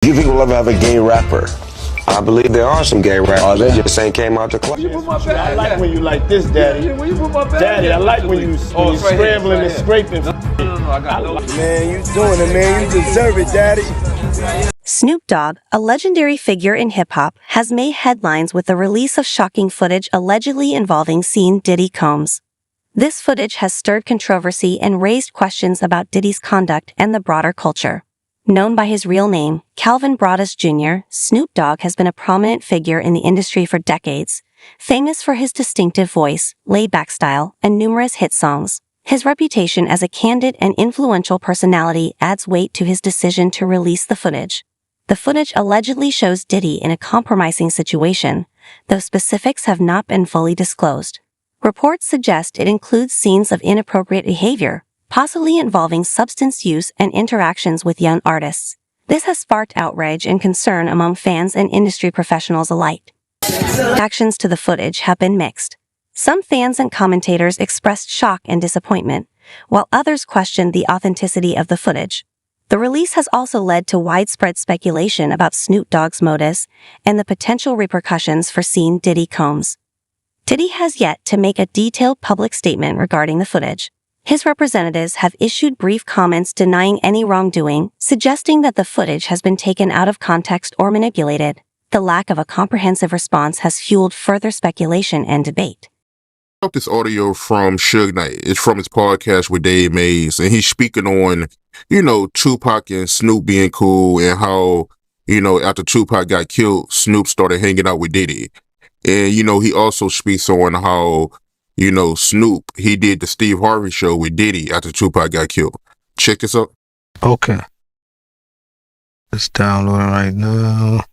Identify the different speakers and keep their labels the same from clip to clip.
Speaker 1: You people ever have a gay rapper?
Speaker 2: I believe there are some gay rappers that just ain't came out to class.
Speaker 3: I like when you like this, Daddy.
Speaker 4: Yeah, when you put my bag
Speaker 3: Daddy, I like when you scrambling and scraping.
Speaker 4: No, I got no.
Speaker 3: Man, you doing it, man. You deserve it, Daddy.
Speaker 5: Snoop Dogg, a legendary figure in hip-hop, has made headlines with the release of shocking footage allegedly involving scene Diddy Combs. This footage has stirred controversy and raised questions about Diddy's conduct and the broader culture. Known by his real name, Calvin Broadus Jr., Snoop Dogg has been a prominent figure in the industry for decades, famous for his distinctive voice, laid-back style, and numerous hit songs. His reputation as a candid and influential personality adds weight to his decision to release the footage. The footage allegedly shows Diddy in a compromising situation, though specifics have not been fully disclosed. Reports suggest it includes scenes of inappropriate behavior, possibly involving substance use and interactions with young artists. This has sparked outrage and concern among fans and industry professionals alike. Reactions to the footage have been mixed. Some fans and commentators expressed shock and disappointment, while others questioned the authenticity of the footage. The release has also led to widespread speculation about Snoop Dogg's motives and the potential repercussions for scene Diddy Combs. Diddy has yet to make a detailed public statement regarding the footage. His representatives have issued brief comments denying any wrongdoing, suggesting that the footage has been taken out of context or manipulated. The lack of a comprehensive response has fueled further speculation and debate.
Speaker 6: Up this audio from Suge Knight. It's from his podcast with Dave Mays, and he's speaking on, Tupac and Snoop being cool and how, after Tupac got killed, Snoop started hanging out with Diddy. And, he also speaks on how, Snoop, he did the Steve Harvey show with Diddy after Tupac got killed. Check this out.
Speaker 7: Okay. It's downloading right now.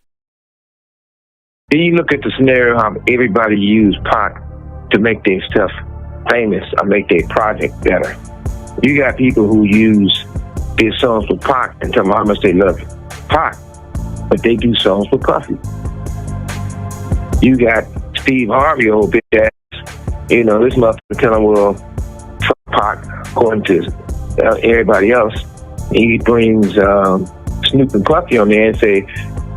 Speaker 8: Then you look at the scenario how everybody used Pac to make their stuff famous or make their project better. You got people who use their songs for Pac and tell them how much they love Pac, but they do songs for Puffy. You got Steve Harvey, old bitch ass, this motherfucker tell him, well, fuck Pac, according to everybody else. He brings Snoop and Puffy on there and say,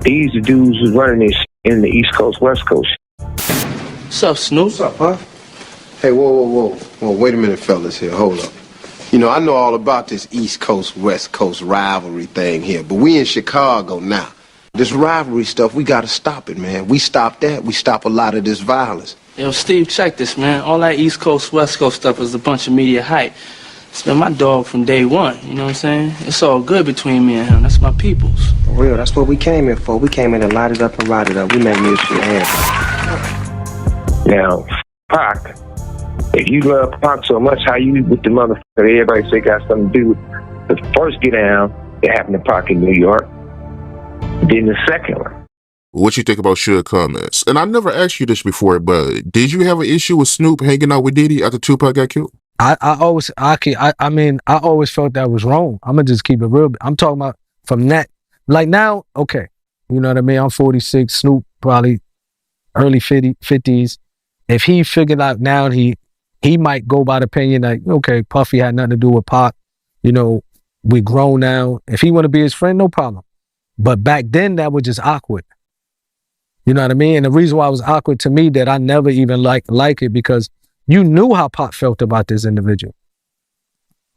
Speaker 8: these the dudes who's running this in the East Coast, West Coast.
Speaker 4: What's up, Snoop?
Speaker 9: What's up, Puff? Hey, whoa. Wait a minute, fellas here. Hold up. I know all about this East Coast, West Coast rivalry thing here, but we in Chicago now. This rivalry stuff, we gotta stop it, man. We stop that, we stop a lot of this violence.
Speaker 4: Yo, Steve, check this, man. All that East Coast, West Coast stuff is a bunch of media hype. It's been my dog from day one, you know what I'm saying? It's all good between me and him. That's my peoples.
Speaker 10: For real, that's what we came here for. We came in to light it up and ride it up. We make music for everybody.
Speaker 8: Now, Pac, if you love Pac so much, how you with the motherfucker that everybody say got something to do with the first get down that happened to Pac in New York, then the second one.
Speaker 6: What you think about Suge comments? And I never asked you this before, but did you have an issue with Snoop hanging out with Diddy after Tupac got killed?
Speaker 7: I always felt that was wrong. I'm gonna just keep it real. I'm talking about from that, like now, okay, you know what I mean? I'm 46, Snoop probably early 50s. If he figured out now, he might go by the opinion like, okay, Puffy had nothing to do with Pac. We grown now. If he want to be his friend, no problem. But back then, that was just awkward. You know what I mean? And the reason why it was awkward to me that I never even like it because you knew how Pac felt about this individual.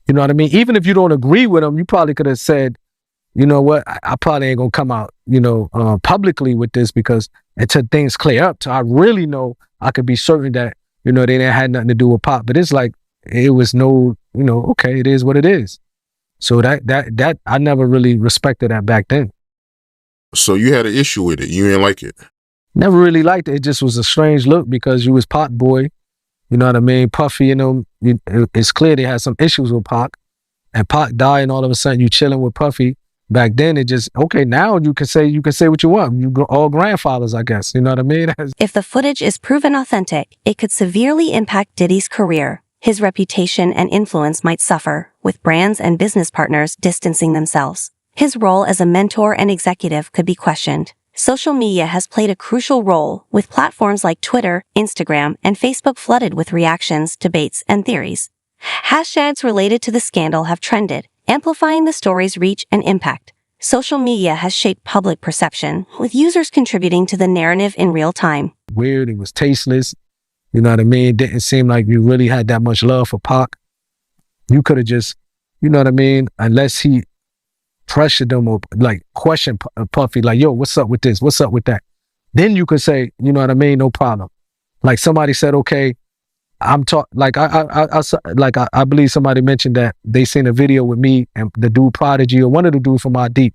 Speaker 7: You know what I mean? Even if you don't agree with him, you probably could have said, you know what, I probably ain't gonna come out, publicly with this because until things clear up, so I really know I could be certain that, they didn't have nothing to do with Pac. But it's like, it was no, okay, it is what it is. So that I never really respected that back then.
Speaker 6: So you had an issue with it. You didn't like it.
Speaker 7: Never really liked it. It just was a strange look because you was Pac boy. You know what I mean? Puffy, it's clear they had some issues with Pac. And Pac died and all of a sudden you chilling with Puffy. Back then it just, okay, now you can say what you want. You all grandfathers, I guess. You know what I mean?
Speaker 5: If the footage is proven authentic, it could severely impact Diddy's career. His reputation and influence might suffer, with brands and business partners distancing themselves. His role as a mentor and executive could be questioned. Social media has played a crucial role, with platforms like Twitter, Instagram, and Facebook flooded with reactions, debates, and theories. Hashtags related to the scandal have trended, amplifying the story's reach and impact. Social media has shaped public perception, with users contributing to the narrative in real time.
Speaker 7: Weird, it was tasteless. You know what I mean? It didn't seem like you really had that much love for Pac. You could have just, you know what I mean? Unless he pressured them or like questioned Puffy, like, yo, what's up with this? What's up with that? Then you could say, you know what I mean? No problem. Like somebody said, okay, I believe somebody mentioned that they seen a video with me and the dude Prodigy or one of the dudes from My Deep,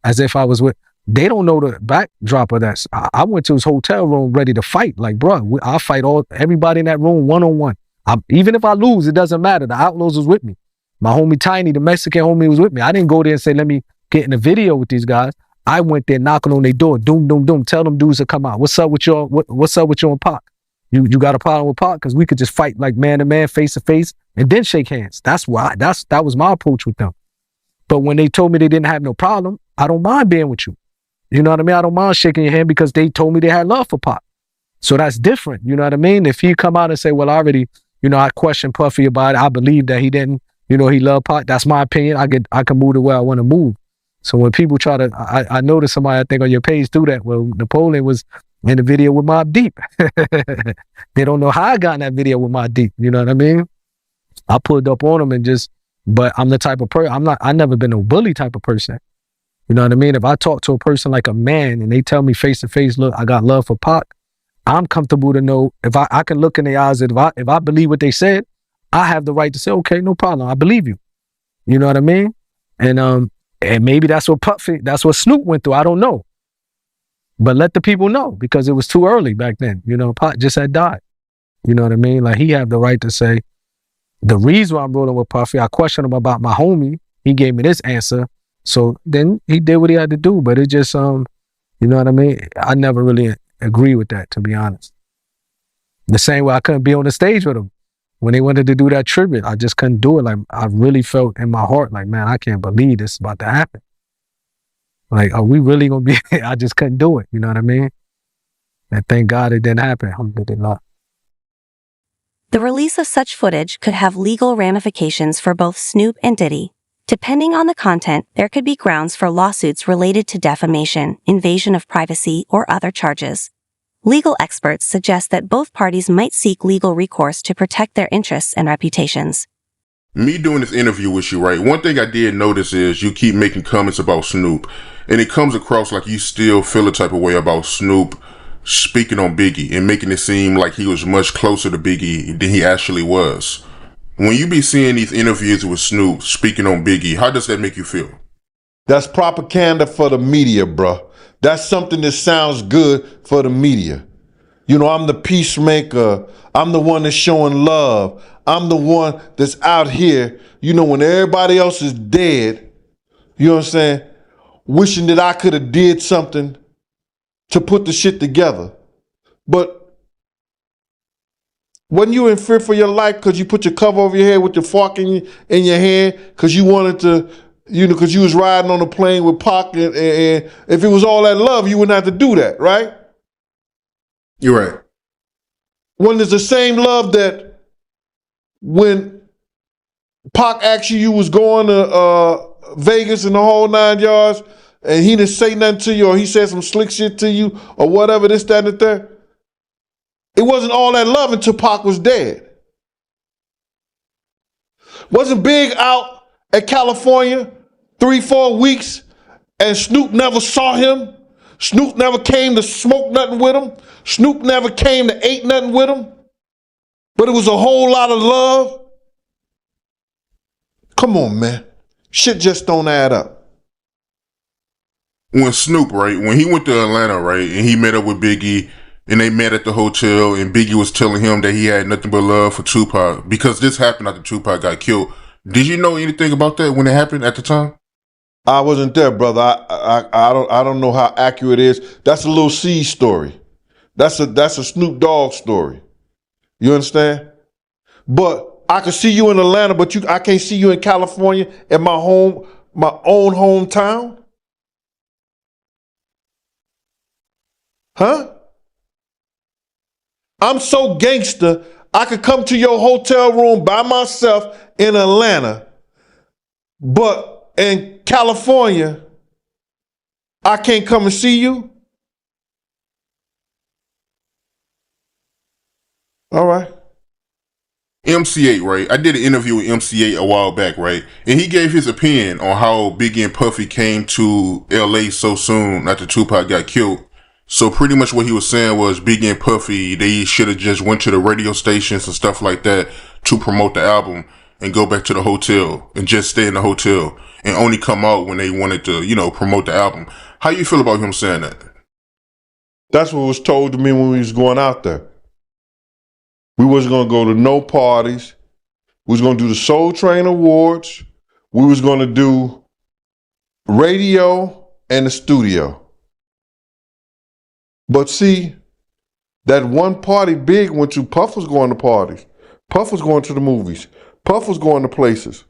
Speaker 7: as if I was with. They don't know the backdrop of that. I went to his hotel room ready to fight. Like, bro, I'll fight everybody in that room one-on-one. Even if I lose, it doesn't matter. The Outlaws was with me. My homie Tiny, the Mexican homie, was with me. I didn't go there and say, let me get in a video with these guys. I went there knocking on their door, doom, doom, doom. Tell them dudes to come out. What's up with y'all? What's up with you and Pac? You got a problem with Pac? Because we could just fight like man to man, face to face, and then shake hands. That was my approach with them. But when they told me they didn't have no problem, I don't mind being with you. You know what I mean? I don't mind shaking your hand because they told me they had love for Pac. So that's different. You know what I mean? If he come out and say, well, I already, I questioned Puffy about it. I believe that he didn't, he loved Pac. That's my opinion. I can move the way I want to move. So when people try to, I noticed somebody, I think on your page do that. Well, Napoleon was in the video with Mobb Deep. They don't know how I got in that video with Mobb Deep. You know what I mean? I pulled up on him but I'm the type of person, I never been a bully type of person. You know what I mean? If I talk to a person like a man and they tell me face to face, look, I got love for Pac, I'm comfortable to know if I can look in their eyes, if I believe what they said, I have the right to say, okay, no problem. I believe you. You know what I mean? And maybe that's what Snoop went through. I don't know. But let the people know because it was too early back then. Pac just had died. You know what I mean? Like he had the right to say, the reason why I'm rolling with Puffy, I questioned him about my homie. He gave me this answer. So then he did what he had to do. But it just, you know what I mean? I never really agree with that, to be honest. The same way I couldn't be on the stage with him. When they wanted to do that tribute, I just couldn't do it. Like I really felt in my heart, like, man, I can't believe this is about to happen. Like, are we really going to be, I just couldn't do it. You know what I mean? And thank God it didn't happen. Alhamdulillah.
Speaker 5: The release of such footage could have legal ramifications for both Snoop and Diddy. Depending on the content, there could be grounds for lawsuits related to defamation, invasion of privacy, or other charges. Legal experts suggest that both parties might seek legal recourse to protect their interests and reputations.
Speaker 6: Me doing this interview with you, right? One thing I did notice is you keep making comments about Snoop, and it comes across like you still feel a type of way about Snoop speaking on Biggie and making it seem like he was much closer to Biggie than he actually was. When you be seeing these interviews with Snoop speaking on Biggie, how does that make you feel?
Speaker 11: That's propaganda for the media, bruh. That's something that sounds good for the media. I'm the peacemaker. I'm the one that's showing love. I'm the one that's out here, when everybody else is dead, you know what I'm saying? Wishing that I could have did something to put the shit together. But wasn't you in fear for your life because you put your cover over your head with your fork in your hand because you wanted to, because you was riding on a plane with Pac and if it was all that love, you wouldn't have to do that, right?
Speaker 6: You're right.
Speaker 11: When there's the same love that when Pac asked you was going to Vegas and the whole 9 yards and he didn't say nothing to you or he said some slick shit to you or whatever, this, that, and the third. It wasn't all that love until Pac was dead. Wasn't Big out at California 3-4 weeks and Snoop never saw him? Snoop never came to smoke nothing with him. Snoop never came to eat nothing with him. But it was a whole lot of love. Come on, man. Shit just don't add up.
Speaker 6: When Snoop, right, when he went to Atlanta, right, and he met up with Biggie, and they met at the hotel, and Biggie was telling him that he had nothing but love for Tupac because this happened after Tupac got killed. Did you know anything about that when it happened at the time?
Speaker 11: I wasn't there, brother. I don't know how accurate it is. That's a Lil C story. That's a Snoop Dogg story. You understand? But I could see you in Atlanta, but I can't see you in California at my own hometown. Huh? I'm so gangster, I could come to your hotel room by myself in Atlanta, but in California, I can't come and see you? All right.
Speaker 6: MC8, right? I did an interview with MC8 a while back, right? And he gave his opinion on how Biggie and Puffy came to LA so soon after Tupac got killed. So pretty much what he was saying was Biggie and Puffy, they should have just went to the radio stations and stuff like that to promote the album and go back to the hotel and just stay in the hotel and only come out when they wanted to, promote the album. How you feel about him saying that?
Speaker 11: That's what was told to me when we was going out there. We wasn't going to go to no parties. We was going to do the Soul Train Awards. We was going to do radio and the studio. But see, that one party Big went to, Puff was going to parties. Puff was going to the movies. Puff was going to places.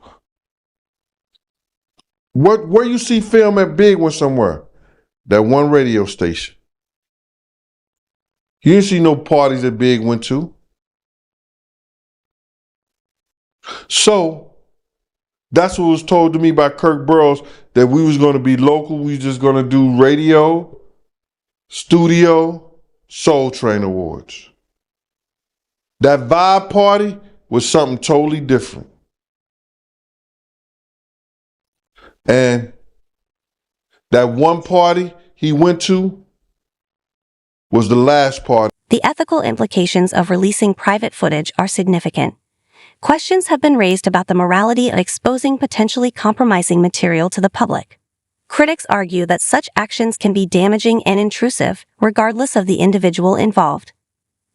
Speaker 11: Where you see film at Big went somewhere? That one radio station. You didn't see no parties that Big went to. So, that's what was told to me by Kirk Burroughs, that we was going to be local. We was just going to do radio, studio, Soul Train Awards. That vibe party was something totally different. And that one party he went to was the last party.
Speaker 5: The ethical implications of releasing private footage are significant. Questions have been raised about the morality of exposing potentially compromising material to the public. Critics argue that such actions can be damaging and intrusive, regardless of the individual involved.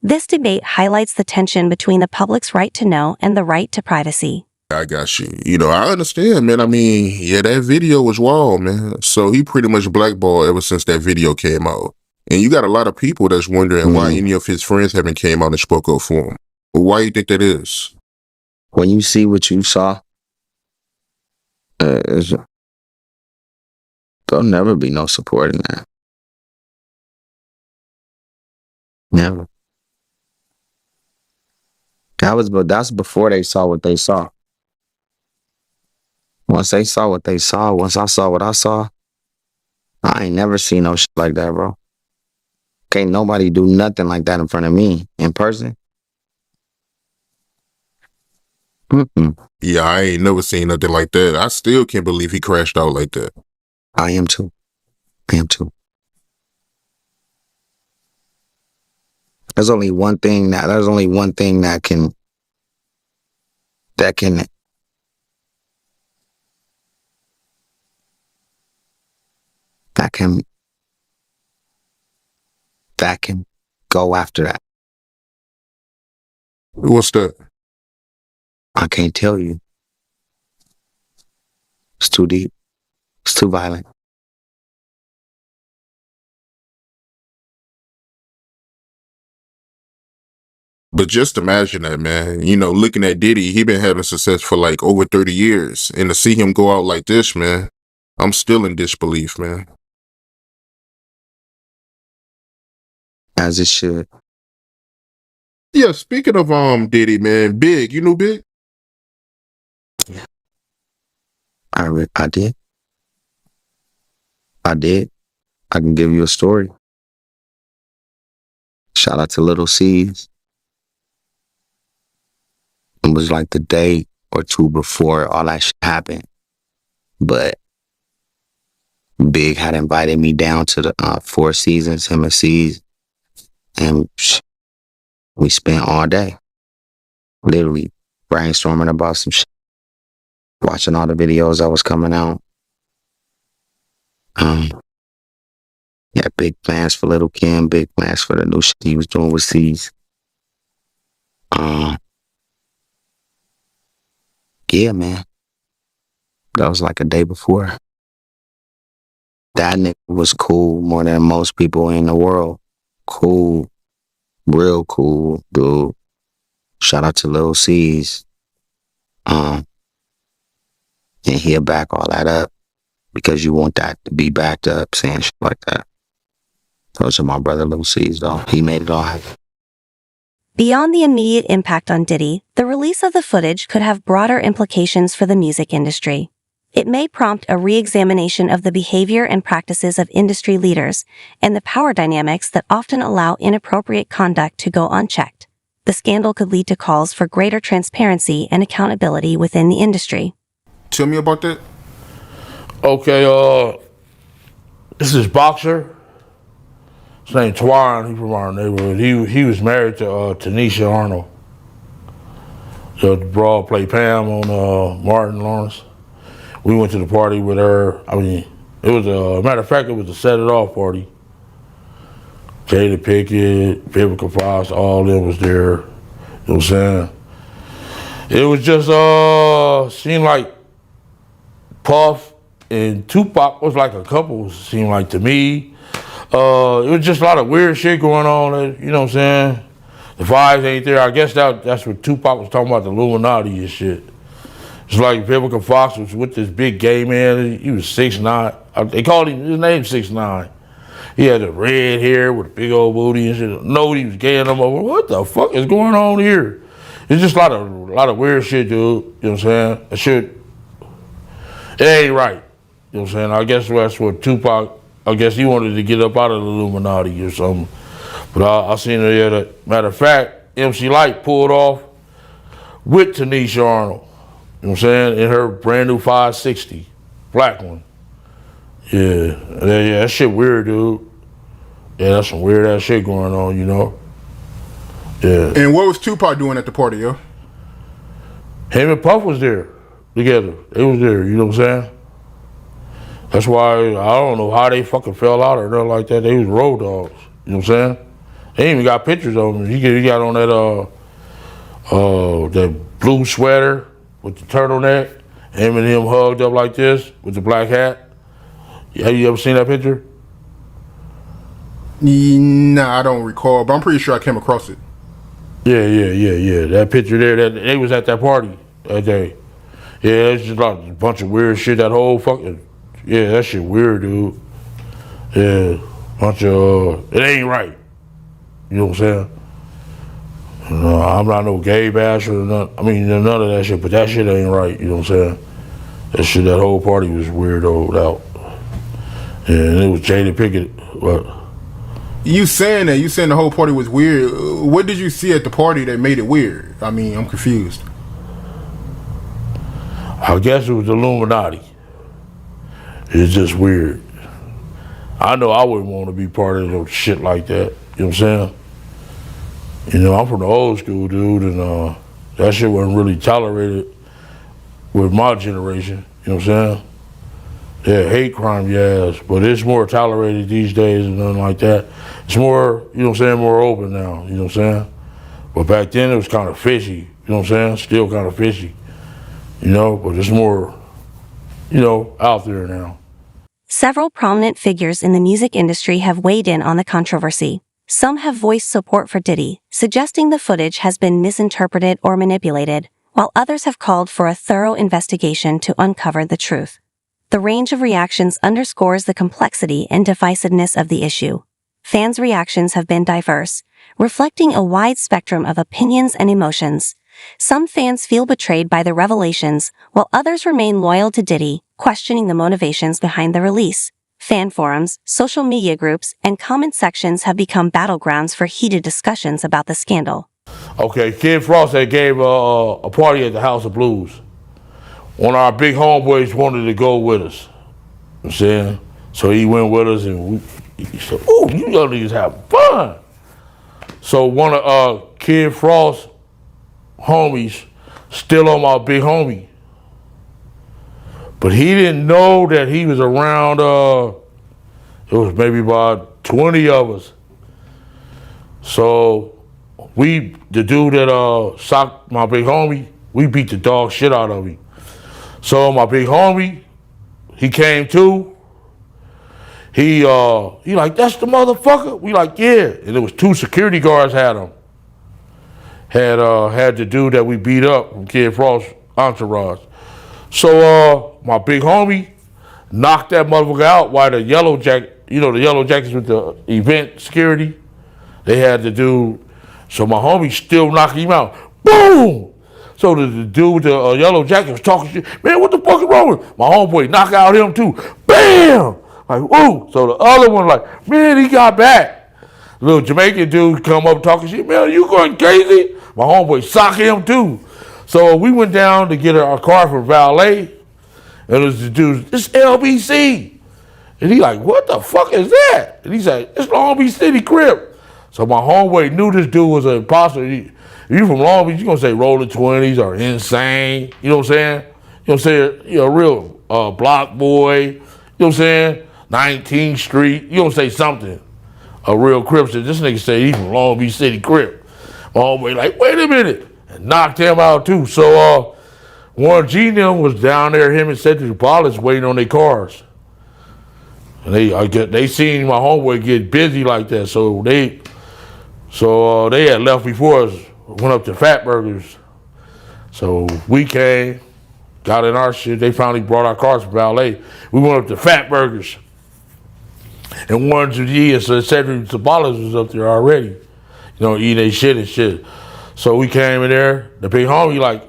Speaker 5: This debate highlights the tension between the public's right to know and the right to privacy.
Speaker 6: I got you. I understand, man. I mean, yeah, that video was wild, man. So he pretty much blackballed ever since that video came out. And you got a lot of people that's wondering why any of his friends haven't came out and spoke up for him. Well, why you think that is?
Speaker 12: When you see what you saw, there'll never be no support in that. Never. That's before they saw what they saw. Once they saw what they saw, once I saw what I saw, I ain't never seen no shit like that, bro. Can't nobody do nothing like that in front of me in person.
Speaker 6: Yeah, I ain't never seen nothing like that. I still can't believe he crashed out like that.
Speaker 12: I am too. There's only one thing that can go after that.
Speaker 6: What's that?
Speaker 12: I can't tell you. It's too deep. It's too violent.
Speaker 6: But just imagine that, man. Looking at Diddy, he been having success for like over 30 years. And to see him go out like this, man, I'm still in disbelief, man.
Speaker 12: As it should.
Speaker 6: Yeah, speaking of Diddy, man, Big, you know Big?
Speaker 12: I did. I can give you a story. Shout out to Little C's. It was like the day or two before all that shit happened. But Big had invited me down to the Four Seasons, him and C's. And we spent all day literally brainstorming about some shit. Watching all the videos that was coming out. Yeah, big plans for Little Kim, big plans for the new shit he was doing with C's. Yeah, man. That was like a day before. That nigga was cool more than most people in the world. Cool. Real cool, dude. Shout out to Lil C's. And he'll back all that up because you want that to be backed up, saying shit like that. Those are my brother Lil C's, though. He made it all happen.
Speaker 5: Beyond the immediate impact on Diddy, the release of the footage could have broader implications for the music industry. It may prompt a re-examination of the behavior and practices of industry leaders and the power dynamics that often allow inappropriate conduct to go unchecked. The scandal could lead to calls for greater transparency and accountability within the industry.
Speaker 13: Tell me about that.
Speaker 14: Okay, this is boxer. His name Twan. He's from our neighborhood. He was married to Tanisha Arnold. The broad played Pam on Martin Lawrence. We went to the party with her. I mean, it was matter of fact, it was a Set It Off party. Jada Pickett, Vivica Fox, all of them was there. You know what I'm saying? It was just seemed like Puff and Tupac was like a couple, seemed like to me. It was just a lot of weird shit going on, you know what I'm saying? The vibes ain't there. I guess that's what Tupac was talking about, the Illuminati and shit. It's like Vivica Fox was with this big gay man. He was 6'9". They called him, his name 6'9". He had the red hair with a big old booty and shit. Nobody was gay and I'm over. What the fuck is going on here? It's just a lot of weird shit, dude. You know what I'm saying? That shit, it ain't right. You know what I'm saying? I guess that's what Tupac, I guess he wanted to get up out of the Illuminati or something. But I seen her there. That, matter of fact, MC Lyte pulled off with Tanisha Arnold. You know what I'm saying? In her brand new 560, black one. Yeah, that shit weird, dude. Yeah, that's some weird ass shit going on, you know? Yeah.
Speaker 13: And what was Tupac doing at the party, yo?
Speaker 14: Him and Puff was there together. They was there, you know what I'm saying? That's why I don't know how they fucking fell out or nothing like that. They was road dogs, you know what I'm saying? They even got pictures of him. He got on that blue sweater with the turtleneck, him and him hugged up like this with the black hat. Have you ever seen that picture?
Speaker 13: Nah, I don't recall, but I'm pretty sure I came across it.
Speaker 14: Yeah. That picture there, they was at that party that day. Yeah, it's just like a bunch of weird shit. That whole fucking, yeah, that shit weird, dude. Yeah, bunch of, it ain't right. You know what I'm saying? I'm not no gay basher or none. I mean, none of that shit, but that shit ain't right. You know what I'm saying? That whole party was weirdoed out. Yeah, and it was Jada Pickett. But
Speaker 13: You saying the whole party was weird. What did you see at the party that made it weird? I mean, I'm confused.
Speaker 14: I guess it was the Illuminati. It's just weird. I know I wouldn't want to be part of no shit like that. You know what I'm saying? You know, I'm from the old school, dude, and that shit wasn't really tolerated with my generation. You know what I'm saying? Yeah, hate crime, yes, but it's more tolerated these days and nothing like that. It's more, you know what I'm saying, more open now, you know what I'm saying? But back then it was kind of fishy, you know what I'm saying? Still kind of fishy, you know, but it's more, you know, out there now.
Speaker 5: Several prominent figures in the music industry have weighed in on the controversy. Some have voiced support for Diddy, suggesting the footage has been misinterpreted or manipulated, while others have called for a thorough investigation to uncover the truth. The range of reactions underscores the complexity and divisiveness of the issue. Fans' reactions have been diverse, reflecting a wide spectrum of opinions and emotions. Some fans feel betrayed by the revelations, while others remain loyal to Diddy, questioning the motivations behind the release. Fan forums, social media groups, and comment sections have become battlegrounds for heated discussions about the scandal.
Speaker 14: Okay, Kid Frost had gave a party at the House of Blues. One of our big homeboys wanted to go with us. You know what I'm saying? So he went with us and he said, "Ooh, you young niggas have fun." So one of Kid Frost's homies still on my big homie. But he didn't know that he was around, it was maybe about 20 of us. So the dude that socked my big homie, we beat the dog shit out of him. So my big homie, he came to. He like, "That's the motherfucker?" We like, "Yeah." And there was 2 security guards had him. Had the dude that we beat up from Kid Frost's entourage. So my big homie knocked that motherfucker out while the yellow jacket, you know, the yellow jackets with the event security, they had the dude. So my homie still knocked him out. Boom! So the dude with the yellow jacket was talking shit. Man, what the fuck is wrong with him? My homeboy knock out him too. Bam! Like, ooh. So the other one like, man, he got back. Little Jamaican dude come up talking shit. Man, are you going crazy? My homeboy sock him too. So we went down to get our car for valet. And it was the dude, it's LBC. And he like, what the fuck is that? And he said, it's Long Beach City Crip. So my homeboy knew this dude was an imposter. If you from Long Beach, you gonna say Rolling 20s or Insane. You know what I'm saying? You know what I'm saying? You know, real block boy. You know what I'm saying? 19th Street. You gonna say something. A real Crip. So this nigga say he from Long Beach City Crip. My homeboy like, wait a minute. And knocked him out too. So Warren G and them was down there, him and Cedric Wallace waiting on their cars. And they seen my homeboy get busy like that, so they had left before us, went up to Fat Burgers. So we came, got in our shit. They finally brought our cars for valet. We went up to Fat Burgers. And Warren G and Cedric Wallace was up there already, you know, eating their shit and shit. So we came in there. The big homie like,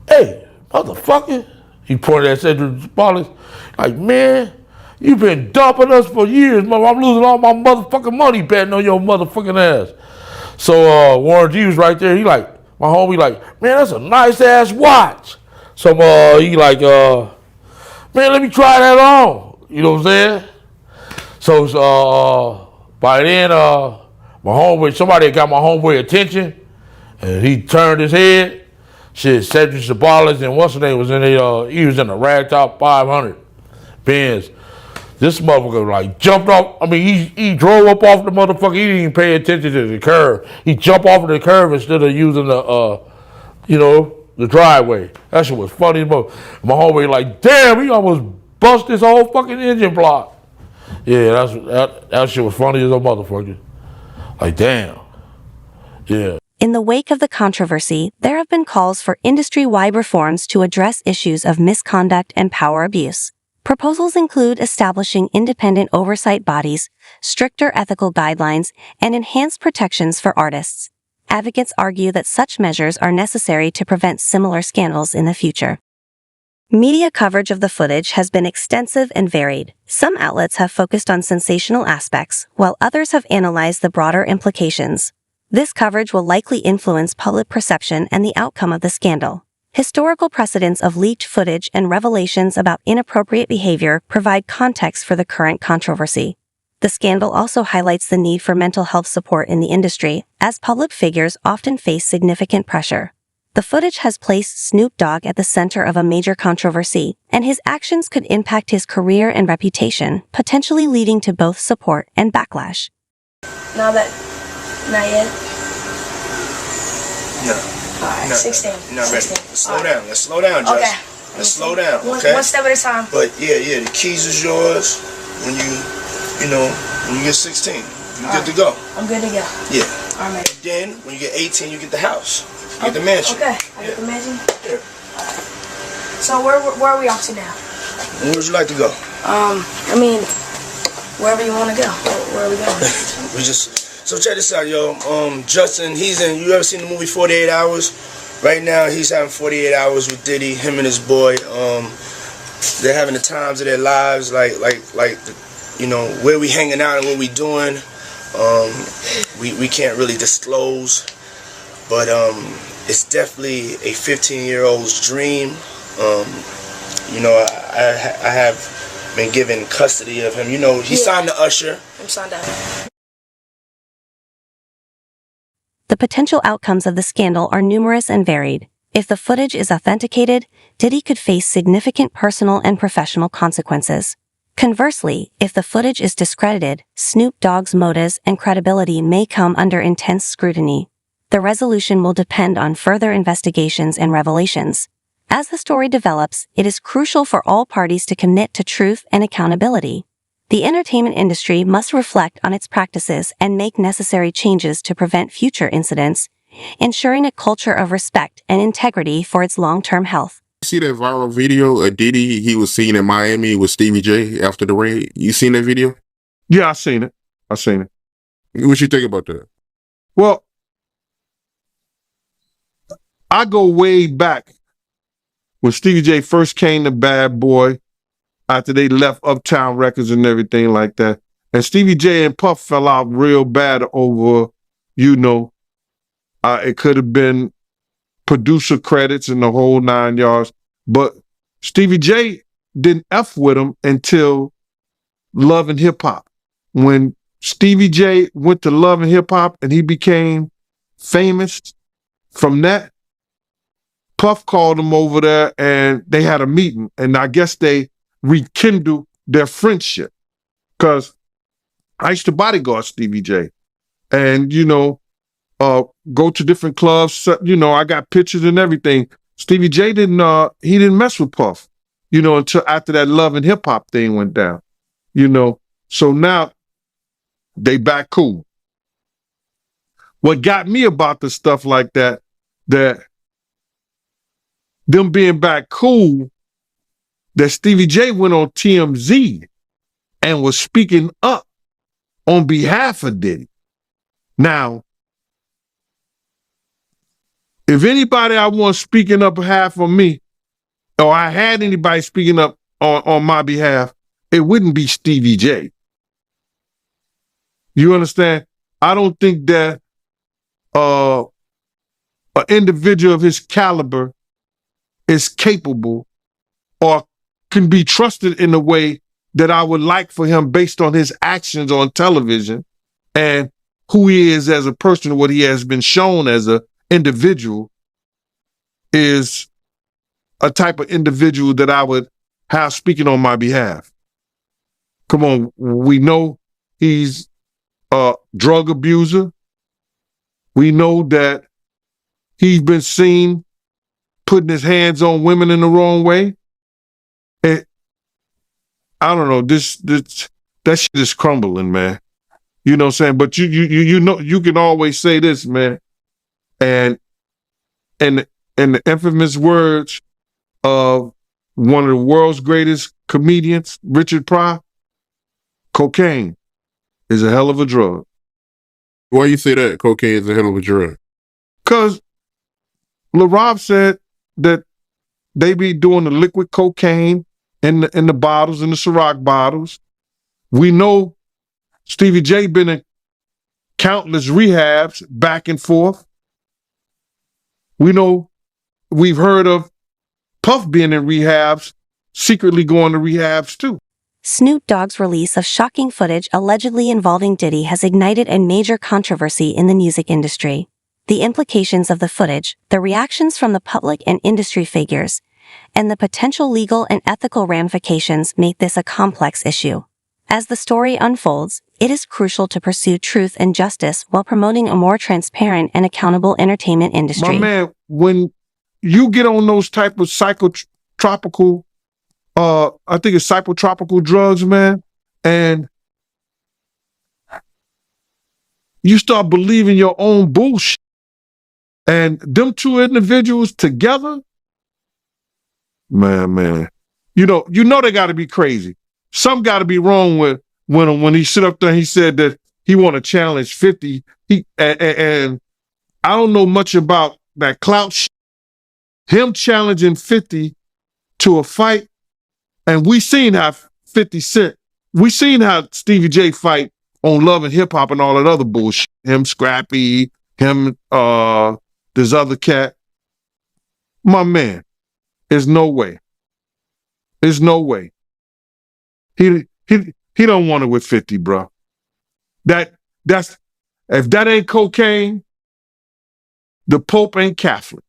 Speaker 14: hey, motherfucker. He pointed at Cedric Wallace, like, man, you've been dumping us for years, man. I'm losing all my motherfucking money betting on your motherfucking ass. So Warren G was right there. He like, my homie like, man, that's a nice ass watch. So he like, man, let me try that on. You know what I'm saying? So by then, my homeboy, somebody had got my homeboy attention, and he turned his head. Shit, Cedric Sabalas and what's his name was in the, he was in the Ragtop 500 Benz. This motherfucker like jumped off. I mean, he drove up off the motherfucker. He didn't even pay attention to the curve. He jumped off of the curve instead of using the, the driveway. That shit was funny as fuck. My homeboy like, damn, he almost bust his whole fucking engine block. Yeah, that shit was funny as a motherfucker. Like, damn. Yeah.
Speaker 5: In the wake of the controversy, there have been calls for industry-wide reforms to address issues of misconduct and power abuse. Proposals include establishing independent oversight bodies, stricter ethical guidelines, and enhanced protections for artists. Advocates argue that such measures are necessary to prevent similar scandals in the future. Media coverage of the footage has been extensive and varied. Some outlets have focused on sensational aspects, while others have analyzed the broader implications. This coverage will likely influence public perception and the outcome of the scandal. Historical precedents of leaked footage and revelations about inappropriate behavior provide context for the current controversy. The scandal also highlights the need for mental health support in the industry, as public figures often face significant pressure. The footage has placed Snoop Dogg at the center of a major controversy, and his actions could impact his career and reputation, potentially leading to both support and backlash.
Speaker 15: Not yet?
Speaker 16: No.
Speaker 15: Alright, 16.
Speaker 16: Not ready.
Speaker 15: 16.
Speaker 16: Let's slow down. Let's slow down, Josh.
Speaker 15: Okay.
Speaker 16: Let's slow down, okay?
Speaker 15: One step at a time.
Speaker 16: But yeah, the keys is yours when you get 16. You're good to go.
Speaker 15: I'm good to go.
Speaker 16: Yeah.
Speaker 15: Alright.
Speaker 16: Then, when you get 18, you get the house. You get the mansion.
Speaker 15: Okay. I get the mansion?
Speaker 16: Yeah.
Speaker 15: So where are we off to now?
Speaker 16: Where would you like to go?
Speaker 15: I mean, wherever you want to go. Where are we going?
Speaker 16: So check this out, yo. Justin, you ever seen the movie 48 Hours? Right now, he's having 48 hours with Diddy, him and his boy. They're having the times of their lives, like where we hanging out and what we doing. We can't really disclose, but it's definitely a 15-year-old's dream. I have been given custody of him. He signed to Usher.
Speaker 15: I'm signed up.
Speaker 5: The potential outcomes of the scandal are numerous and varied. If the footage is authenticated, Diddy could face significant personal and professional consequences. Conversely, if the footage is discredited, Snoop Dogg's motives and credibility may come under intense scrutiny. The resolution will depend on further investigations and revelations. As the story develops, it is crucial for all parties to commit to truth and accountability. The entertainment industry must reflect on its practices and make necessary changes to prevent future incidents, ensuring a culture of respect and integrity for its long-term health.
Speaker 6: You see that viral video of Diddy? He was seen in Miami with Stevie J after the raid. You seen that video?
Speaker 11: Yeah, I seen it.
Speaker 6: What you think about that?
Speaker 11: Well, I go way back when Stevie J first came to Bad Boy after they left Uptown Records and everything like that. And Stevie J and Puff fell out real bad over, it could have been producer credits and the whole 9 yards. But Stevie J didn't F with him until Love and Hip Hop. When Stevie J went to Love and Hip Hop and he became famous from that, Puff called him over there and they had a meeting. And I guess they rekindled their friendship. Because I used to bodyguard Stevie J. And, go to different clubs. I got pictures and everything. Stevie J didn't mess with Puff, until after that Love and Hip Hop thing went down, So now they back cool. What got me about the stuff like that them being back cool, that Stevie J went on TMZ and was speaking up on behalf of Diddy. Now, if anybody I want speaking up behalf of me, or I had anybody speaking up on my behalf, it wouldn't be Stevie J. You understand? I don't think that an individual of his caliber is capable or can be trusted in a way that I would like for him based on his actions on television and who he is as a person, what he has been shown as an individual, is a type of individual that I would have speaking on my behalf. Come on, we know he's a drug abuser. We know that he's been seen putting his hands on women in the wrong way. And I don't know, that shit is crumbling, man. You know what I'm saying? But you can always say this, man. And the infamous words of one of the world's greatest comedians, Richard Pryor, cocaine is a hell of a drug.
Speaker 6: Why you say that? Cocaine is a hell of a drug?
Speaker 11: Because LaRob said that they be doing the liquid cocaine in the bottles, in the Ciroc bottles. We know Stevie J been in countless rehabs back and forth. We know we've heard of Puff being in rehabs, secretly going to rehabs too.
Speaker 5: Snoop Dogg's release of shocking footage allegedly involving Diddy has ignited a major controversy in the music industry. The implications of the footage, the reactions from the public and industry figures, and the potential legal and ethical ramifications make this a complex issue. As the story unfolds, it is crucial to pursue truth and justice while promoting a more transparent and accountable entertainment industry.
Speaker 11: My man, when you get on those type of psychotropical, I think it's psychotropical drugs, man, and you start believing your own bullshit, and them two individuals together, man, you know they got to be crazy. Something got to be wrong with when he sit up there and he said that he want to challenge 50. And I don't know much about that clout shit. Him challenging 50 to a fight, and we seen how 50 Cent, we seen how Stevie J fight on Love and Hip Hop and all that other bullshit. Him, Scrappy, him, this other cat. My man, there's no way. There's no way. He don't want it with 50, bro. That's if that ain't cocaine, the Pope ain't Catholic.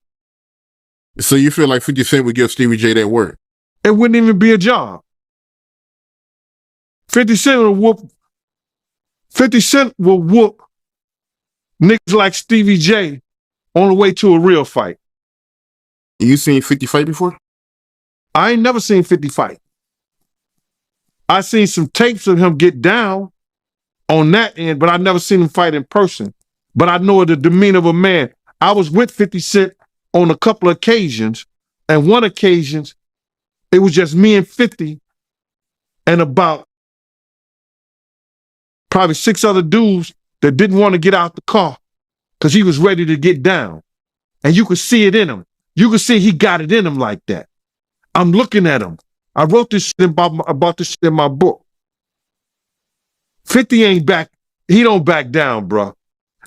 Speaker 6: So you feel like 50 Cent would give Stevie J that work?
Speaker 11: It wouldn't even be a job. 50 Cent will whoop. 50 Cent will whoop niggas like Stevie J on the way to a real fight.
Speaker 6: You seen 50 fight before?
Speaker 11: I ain't never seen 50 fight. I seen some tapes of him get down on that end, but I never seen him fight in person. But I know the demeanor of a man. I was with 50 Cent on a couple of occasions, and one occasion, it was just me and 50 and about probably 6 other dudes that didn't want to get out the car because he was ready to get down. And you could see it in him. You could see he got it in him like that. I'm looking at him. I wrote this shit about this shit in my book. 50 ain't back. He don't back down, bro.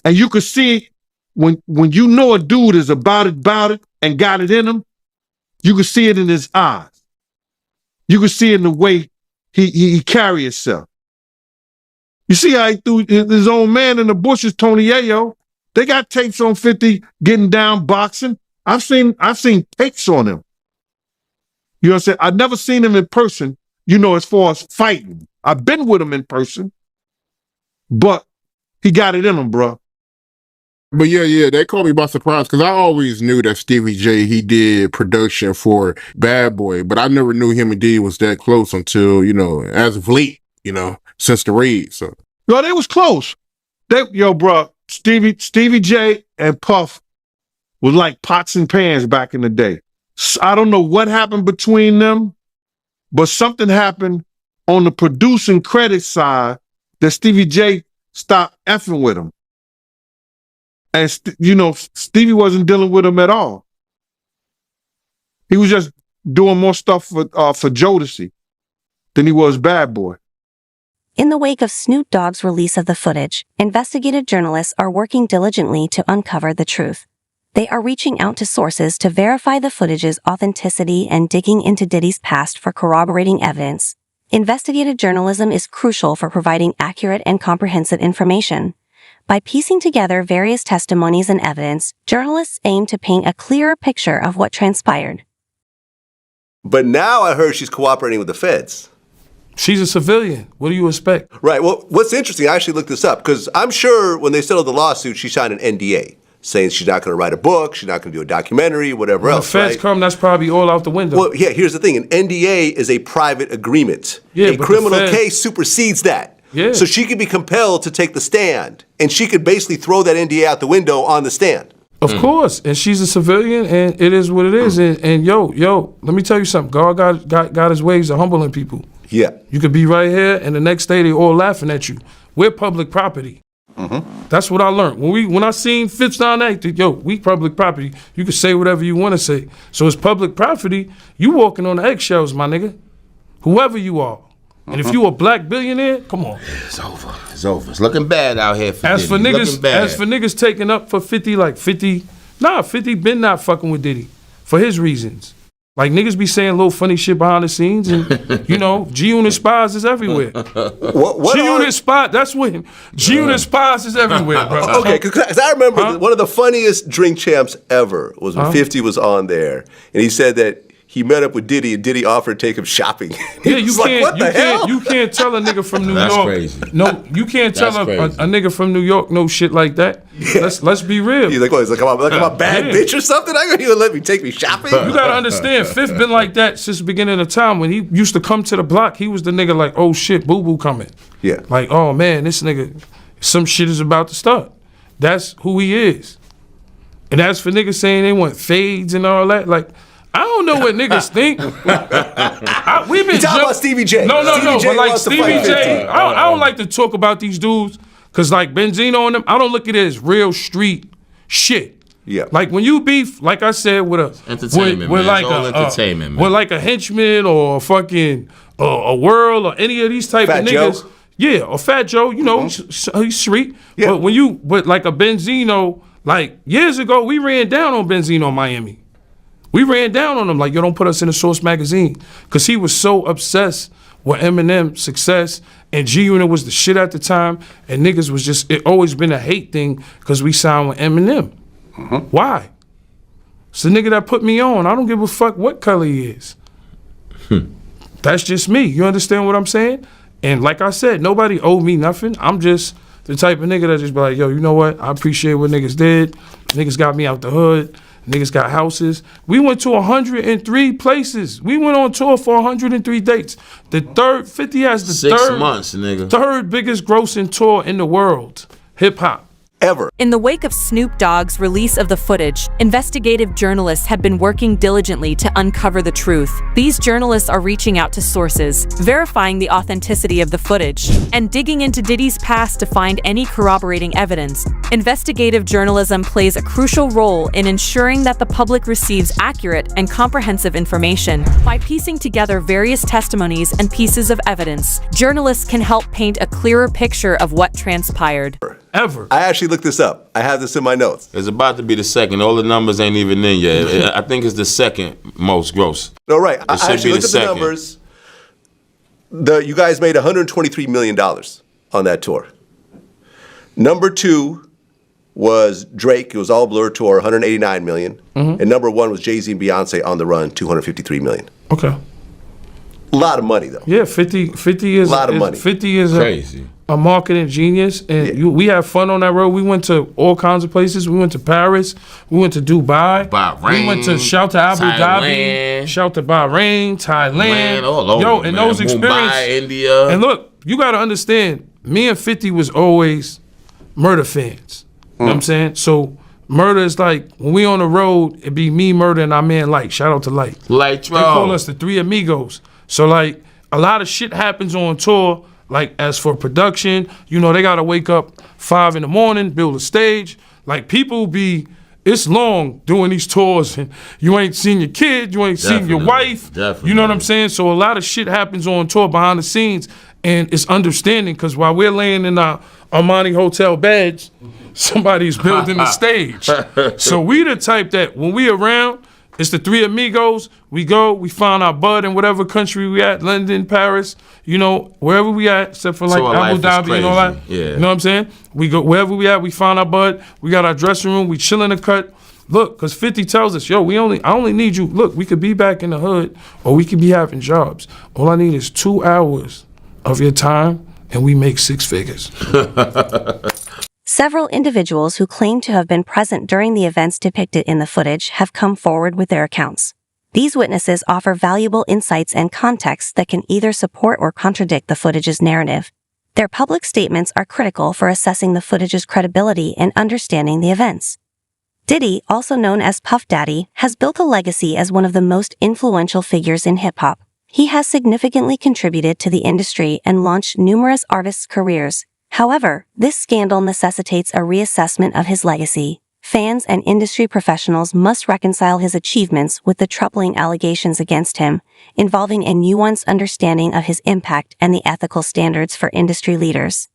Speaker 11: And you could see when you know a dude is about it, and got it in him, you could see it in his eyes. You could see it in the way he carry himself. You see how he threw his own man in the bushes, Tony Yayo. They got tapes on 50 getting down boxing. I've seen tapes on him. You know what I'm saying? I've never seen him in person, as far as fighting. I've been with him in person, but he got it in him, bro.
Speaker 6: But yeah, they caught me by surprise because I always knew that Stevie J, he did production for Bad Boy, but I never knew him and Diddy was that close until, as of late, since the raid. So.
Speaker 11: No, they was close. Bro, Stevie J and Puff was like pots and pans back in the day. I don't know what happened between them, but something happened on the producing credit side that Stevie J stopped effing with him. And, Stevie wasn't dealing with him at all. He was just doing more stuff for Jodeci than he was Bad Boy.
Speaker 5: In the wake of Snoop Dogg's release of the footage, investigative journalists are working diligently to uncover the truth. They are reaching out to sources to verify the footage's authenticity and digging into Diddy's past for corroborating evidence. Investigative journalism is crucial for providing accurate and comprehensive information. By piecing together various testimonies and evidence, journalists aim to paint a clearer picture of what transpired.
Speaker 17: But now I heard she's cooperating with the feds.
Speaker 14: She's a civilian. What do you expect?
Speaker 17: Right. Well, what's interesting, I actually looked this up, because I'm sure when they settled the lawsuit, she signed an NDA, saying she's not going to write a book, she's not going to do a documentary, whatever else.
Speaker 14: When the feds come, that's probably all out the window.
Speaker 17: Well, yeah, here's the thing. An NDA is a private agreement.
Speaker 14: Yeah,
Speaker 17: a criminal case supersedes that.
Speaker 14: Yeah.
Speaker 17: So she could be compelled to take the stand, and she could basically throw that NDA out the window on the stand.
Speaker 14: Of course, and she's a civilian, and it is what it is. And yo, let me tell you something. God got his ways of humbling people.
Speaker 17: Yeah.
Speaker 14: You could be right here, and the next day they all laughing at you. We're public property. That's what I learned. When I seen Fitz down there, we public property. You can say whatever you want to say. So it's public property. You walking on eggshells, my nigga. Whoever you are. And if you a black billionaire, come on.
Speaker 18: It's over. It's over. It's looking bad out here for
Speaker 14: As
Speaker 18: Diddy.
Speaker 14: for niggas taking up for 50, 50 been not fucking with Diddy for his reasons. Like niggas be saying little funny shit behind the scenes, and G-Unit spies is everywhere. G-Unit spy, that's what G-Unit spies is everywhere, bro.
Speaker 17: Okay, because I remember one of the funniest Drink Champs ever was when 50 was on there, and he said that he met up with Diddy, and Diddy offered to take him shopping.
Speaker 14: Yeah, you can't tell a nigga from New York.
Speaker 18: That's crazy.
Speaker 14: No, you can't tell a nigga from New York no shit like that. Yeah. Let's be real.
Speaker 17: He's like, what? He's like, I'm a bad bitch or something? I gonna let me take me shopping?
Speaker 14: You gotta understand, Fifth been like that since the beginning of time. When he used to come to the block, he was the nigga like, oh shit, boo boo coming.
Speaker 17: Yeah.
Speaker 14: Like, oh man, this nigga, some shit is about to start. That's who he is. And as for niggas saying they want fades and all that, like, I don't know what niggas think. We've been
Speaker 17: talking about Stevie J.
Speaker 14: No, but like
Speaker 17: wants to
Speaker 14: Stevie
Speaker 17: fight
Speaker 14: J,
Speaker 17: 50.
Speaker 14: I don't like to talk about these dudes because like Benzino and them, I don't look at it as real street shit.
Speaker 17: Yeah.
Speaker 14: Like when you beef, like I said, with
Speaker 18: entertainment,
Speaker 14: with
Speaker 18: man.
Speaker 14: like
Speaker 18: It's all entertainment, man.
Speaker 14: with like a henchman or a fucking a World or any of these type
Speaker 17: Fat
Speaker 14: of niggas.
Speaker 17: Joe.
Speaker 14: Yeah, or Fat Joe, he's street.
Speaker 17: Yeah.
Speaker 14: But like a Benzino, like years ago, we ran down on Benzino in Miami. We ran down on him like, yo, don't put us in the Source magazine. Because he was so obsessed with Eminem's success, and G-Unit was the shit at the time, and niggas was just, it always been a hate thing because we signed with Eminem. Why? It's the nigga that put me on. I don't give a fuck what color he is. That's just me. You understand what I'm saying? And like I said, nobody owed me nothing. I'm just the type of nigga that just be like, yo, you know what? I appreciate what niggas did. Niggas got me out the hood. Niggas got houses. We went to 103 places. We went on tour for 103 dates. The third, 50 has the
Speaker 18: 6 months, nigga.
Speaker 14: third biggest grossing tour in the world. Hip hop.
Speaker 17: ever.
Speaker 19: In the wake of Snoop Dogg's release of the footage, investigative journalists have been working diligently to uncover the truth. These journalists are reaching out to sources, verifying the authenticity of the footage, and digging into Diddy's past to find any corroborating evidence. Investigative journalism plays a crucial role in ensuring that the public receives accurate and comprehensive information. By piecing together various testimonies and pieces of evidence, journalists can help paint a clearer picture of what transpired.
Speaker 17: Ever. I actually looked this up. I have this in my notes.
Speaker 18: It's about to be the second. All the numbers ain't even in yet. I think it's the second most gross.
Speaker 17: No, right. I
Speaker 18: should
Speaker 17: actually
Speaker 18: be
Speaker 17: looked
Speaker 18: the
Speaker 17: at the numbers. You guys made $123 million on that tour. Number 2 was Drake. It was all Blur tour, $189 million. And number 1 was Jay-Z and Beyonce on the Run, $253 million.
Speaker 14: Okay.
Speaker 17: A lot of money, though.
Speaker 14: Yeah, 50 is
Speaker 17: a lot of money.
Speaker 14: 50 is
Speaker 18: crazy.
Speaker 14: A marketing genius, and we had fun on that road. We went to all kinds of places. We went to Paris. We went to Dubai.
Speaker 18: Bahrain.
Speaker 14: We went to shout to Abu Dhabi. Shout to Bahrain, Thailand.
Speaker 18: All over,
Speaker 14: yo, and
Speaker 18: man.
Speaker 14: those experiences.
Speaker 18: Mumbai, India.
Speaker 14: And look, you got to understand, me and 50 was always Murder fans. You know what I'm saying? So Murder is like, when we on the road, it be me, Murder, and our man Light. Shout out to Light.
Speaker 18: Light,
Speaker 14: they call us the Three Amigos. So like, a lot of shit happens on tour. Like, as for production, you know, they gotta wake up 5 in the morning, build a stage. Like, people be, it's long doing these tours, and you ain't seen your kid, you ain't seen your wife.
Speaker 18: Definitely.
Speaker 14: You know what I'm saying? So a lot of shit happens on tour behind the scenes, and it's understanding, because while we're laying in our Armani hotel beds, somebody's building the stage. So we the type that when we around, it's the Three Amigos. We go, we find our bud in whatever country we at, London, Paris, you know, wherever we at, except for like
Speaker 18: So our
Speaker 14: Abu
Speaker 18: life is
Speaker 14: Dhabi and all that.
Speaker 18: crazy. Yeah.
Speaker 14: You know what I'm saying? We go wherever we at, we find our bud. We got our dressing room. We chill in the cut. Look, because 50 tells us, yo, I only need you. Look, we could be back in the hood, or we could be having jobs. All I need is 2 hours of your time, and we make 6 figures.
Speaker 5: Several individuals who claim to have been present during the events depicted in the footage have come forward with their accounts. These witnesses offer valuable insights and context that can either support or contradict the footage's narrative. Their public statements are critical for assessing the footage's credibility and understanding the events. Diddy, also known as Puff Daddy, has built a legacy as one of the most influential figures in hip-hop. He has significantly contributed to the industry and launched numerous artists' careers. However, this scandal necessitates a reassessment of his legacy. Fans and industry professionals must reconcile his achievements with the troubling allegations against him, involving a nuanced understanding of his impact and the ethical standards for industry leaders.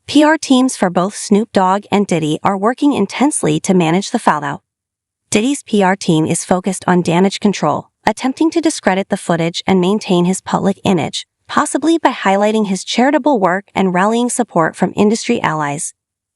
Speaker 5: PR teams for both Snoop Dogg and Diddy are working intensely to manage the fallout. Diddy's PR team is focused on damage control, attempting to discredit the footage and maintain his public image, possibly by highlighting his charitable work and rallying support from industry allies.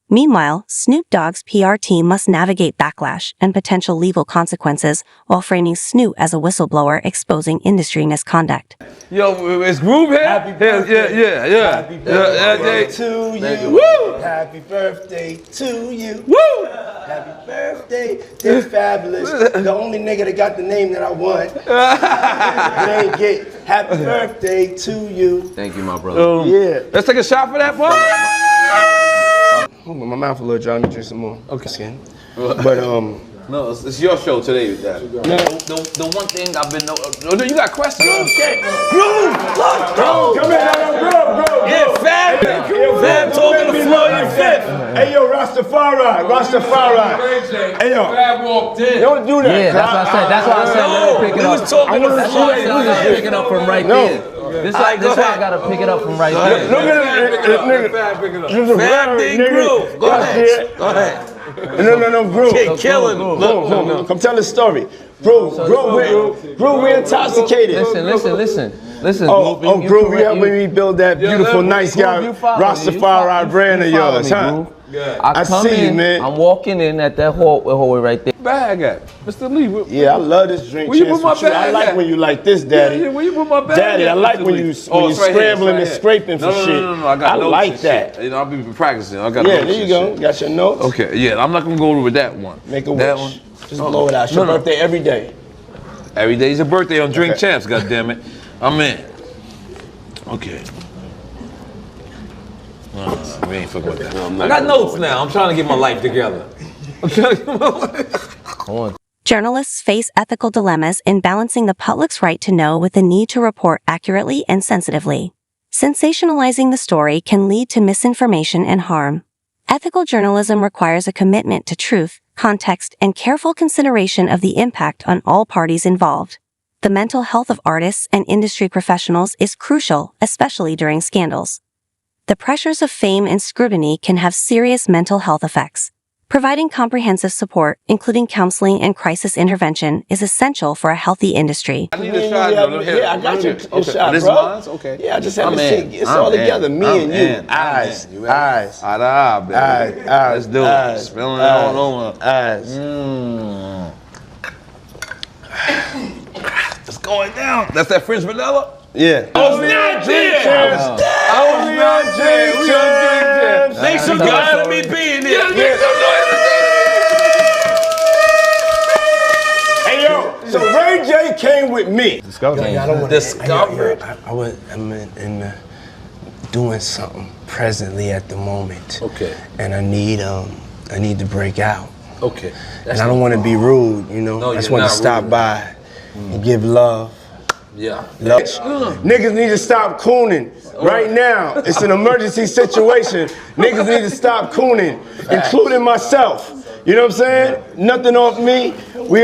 Speaker 5: Meanwhile, Snoop Dogg's PR team must navigate backlash and potential legal consequences while framing Snoop as a whistleblower exposing industry misconduct.
Speaker 20: Yo, is Groove here?
Speaker 3: Happy birthday.
Speaker 20: Yeah.
Speaker 3: Happy birthday to you. Woo! Happy birthday to you.
Speaker 20: Woo!
Speaker 3: Happy birthday, they're fabulous. The only nigga that got the name that I want. It ain't get happy birthday to you.
Speaker 20: Thank you, my brother.
Speaker 3: Yeah.
Speaker 20: Let's take a shot for that, boy.
Speaker 3: My mouth a little dry. Let me drink some more. Okay. But
Speaker 20: no, it's your show today, Daddy.
Speaker 3: No.
Speaker 20: The one thing I've been no, you got questions?
Speaker 3: Okay. Groove, let's go. Come here, Groove.
Speaker 20: Yeah, Fab. Fab talking the floor in fifth.
Speaker 3: Hey yo, Rastafari. Hey yo,
Speaker 20: Fab walked in.
Speaker 3: Don't do that.
Speaker 21: Yeah, that's what I said. That's why I said let me pick it up.
Speaker 20: Was talking the
Speaker 21: That's
Speaker 20: floor.
Speaker 21: why I said I gotta pick it up from right there. This why I gotta pick it up from right there.
Speaker 3: Look at this nigga.
Speaker 20: Fab did Groove. Go ahead.
Speaker 3: No, Groove.
Speaker 20: Kid killing.
Speaker 3: Look. Come tell the story. Groove, we're intoxicated.
Speaker 21: Listen.
Speaker 3: Oh, Groove, you helping me build that beautiful, nice guy, Rastafari brand of yours, huh?
Speaker 21: I come
Speaker 3: see you,
Speaker 21: in,
Speaker 3: man.
Speaker 21: I'm walking in at that hallway right there.
Speaker 20: Bag at Mr. Lee.
Speaker 3: Yeah, I love this drink.
Speaker 20: Where you put my bag
Speaker 3: I like
Speaker 20: at?
Speaker 3: when you like this, Daddy.
Speaker 20: Yeah, where you put my bag
Speaker 3: Daddy,
Speaker 20: at,
Speaker 3: I like
Speaker 20: Mr.
Speaker 3: when
Speaker 20: Lee?
Speaker 3: you
Speaker 20: It's
Speaker 3: scrambling
Speaker 20: right
Speaker 3: and
Speaker 20: here.
Speaker 3: scraping for shit.
Speaker 20: No. I got notes
Speaker 3: like
Speaker 20: and
Speaker 3: that.
Speaker 20: shit. You know, I've been practicing. I got
Speaker 3: Yeah,
Speaker 20: notes
Speaker 3: there you
Speaker 20: and
Speaker 3: go.
Speaker 20: shit.
Speaker 3: Got your notes?
Speaker 20: Okay, yeah, I'm not gonna go over with that one.
Speaker 3: Make a wish.
Speaker 20: That one.
Speaker 3: Just blow it out. It's your birthday every day.
Speaker 20: Every day's your birthday on Drink Champs, goddammit. I'm in. Okay.
Speaker 1: We ain't fucking with that. I got notes now. I'm trying to get my life together.
Speaker 5: Journalists face ethical dilemmas in balancing the public's right to know with the need to report accurately and sensitively. Sensationalizing the story can lead to misinformation and harm. Ethical journalism requires a commitment to truth, context, and careful consideration of the impact on all parties involved. The mental health of artists and industry professionals is crucial, especially during scandals. The pressures of fame and scrutiny can have serious mental health effects. Providing comprehensive support, including counseling and crisis intervention, is essential for a healthy industry.
Speaker 1: I need a shot.
Speaker 3: Yeah, I got you.
Speaker 1: Okay.
Speaker 3: Shot,
Speaker 1: This
Speaker 3: bro.
Speaker 1: mine's? Okay.
Speaker 3: Yeah, I just had to see. It's all together. Me and you. Eyes. Eyes.
Speaker 1: Baby.
Speaker 3: Eyes.
Speaker 1: Let's do it. Spilling it all over.
Speaker 3: Eyes.
Speaker 1: It's going down. That's that French vanilla?
Speaker 3: Yeah.
Speaker 1: I was not there. Make some guy to me being there.
Speaker 3: Hey yo, so Ray J came with me.
Speaker 1: Discovery.
Speaker 3: I don't want
Speaker 1: Discovery.
Speaker 3: I'm in doing something presently at the moment.
Speaker 1: Okay.
Speaker 3: And I need to break out.
Speaker 1: Okay.
Speaker 3: And I don't want to be rude, you know.
Speaker 1: No,
Speaker 3: I just
Speaker 1: you're
Speaker 3: want to
Speaker 1: not
Speaker 3: stop
Speaker 1: rude.
Speaker 3: by and give love.
Speaker 1: Yeah.
Speaker 3: Love. Niggas need to stop cooning right now. It's an emergency situation. Niggas need to stop cooning, including myself. You know what I'm saying? Nothing off me. We